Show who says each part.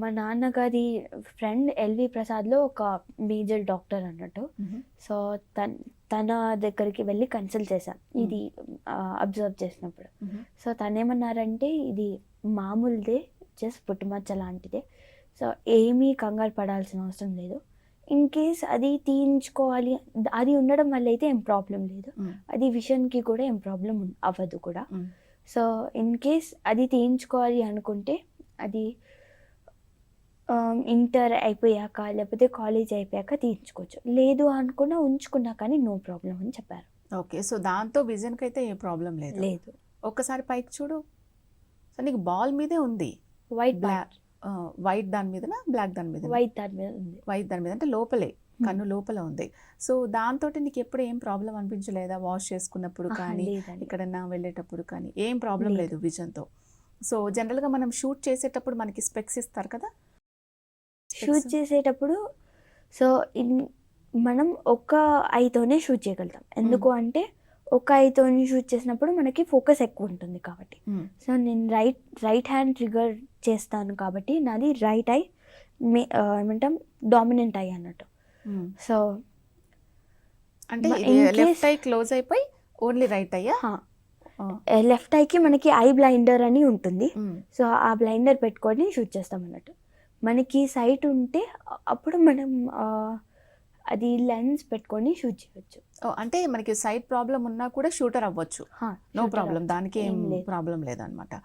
Speaker 1: మా నాన్నగారి friend LV ప్రసాద్లో ఒక మేజర్ డాక్టర్ అన్నట్టు. సో తన దగ్గరికి వెళ్ళి కన్సల్ట్ చేశాను ఇది అబ్జర్వ్ చేసినప్పుడు. సో తనేమన్నారంటే ఇది మామూలుదే, జస్ట్ పుట్టుమచ్చ లాంటిదే. సో ఏమీ కంగారు పడాల్సిన అవసరం లేదు. ఇన్ కేస్ అది తీయించుకోవాలి, అది ఉండడం వల్ల అయితే ఏం ప్రాబ్లం లేదు. అది విషన్కి కూడా ఏం ప్రాబ్లం అవ్వదు కూడా. సో ఇన్ కేస్ అది తీయించుకోవాలి అనుకుంటే అది ఇంటర్ అయిపోయాక లేకపోతే కాలేజ్ అయిపోయాక తీయించుకోవచ్చు. లేదు అనుకున్నా ఉంచుకున్నా కానీ నో ప్రాబ్లం అని చెప్పారు.
Speaker 2: ఓకే. సో దాంతో విజన్కి అయితే ఏ ప్రాబ్లం లేదు.
Speaker 1: లేదు.
Speaker 2: ఒక్కసారి పైకి చూడు. సో నీకు బాల్ మీదే ఉంది.
Speaker 1: వైట్
Speaker 2: బ్లాక్ వైట్ దాని మీదనా బ్లాక్ దాని మీద?
Speaker 1: వైట్ దాని మీద ఉంది.
Speaker 2: వైట్ దాని మీద అంటే లోపలే, కన్ను లోపల ఉంది. సో దాంతో నీకు ఎప్పుడు ఏం ప్రాబ్లం అనిపించలేదా? వాష్ చేసుకున్నప్పుడు కానీ ఎక్కడన్నా వెళ్ళేటప్పుడు కానీ ఏం ప్రాబ్లం లేదు విజన్తో. సో జనరల్గా మనం షూట్ చేసేటప్పుడు మనకి స్పెక్స్ ఇస్తారు కదా,
Speaker 1: షూట్ చేసేటప్పుడు సో మనం ఒక ఐతోనే షూట్ చేయగలుగుతాం. ఎందుకు అంటే ఒక ఐతో షూట్ చేసినప్పుడు మనకి ఫోకస్ ఎక్కువ ఉంటుంది కాబట్టి. సో నేను రైట్ హ్యాండ్ ట్రిగర్ చేస్తాను కాబట్టి నాది రైట్ ఐ ఏమంటాం డామినెంట్ ఐ అన్నట్టు. సో
Speaker 2: అంటే లెఫ్ట్ ఐ క్లోజ్ అయిపోయి ఓన్లీ రైట్ అయ్యా?
Speaker 1: లెఫ్ట్ ఐకి మనకి ఐ బ్లైండర్ అని ఉంటుంది. సో ఆ బ్లైండర్ పెట్టుకొని షూట్ చేస్తాం అన్నట్టు. మనకి సైట్ ఉంటే అప్పుడు మనం అది లెన్స్ పెట్టుకొని షూట్ చేయవచ్చు.
Speaker 2: అంటే మనకి సైట్ ప్రాబ్లం ఉన్నా కూడా షూటర్ అవ్వచ్చు, నో ప్రాబ్లం, దానికి ఏం ప్రాబ్లం లేదనమాట.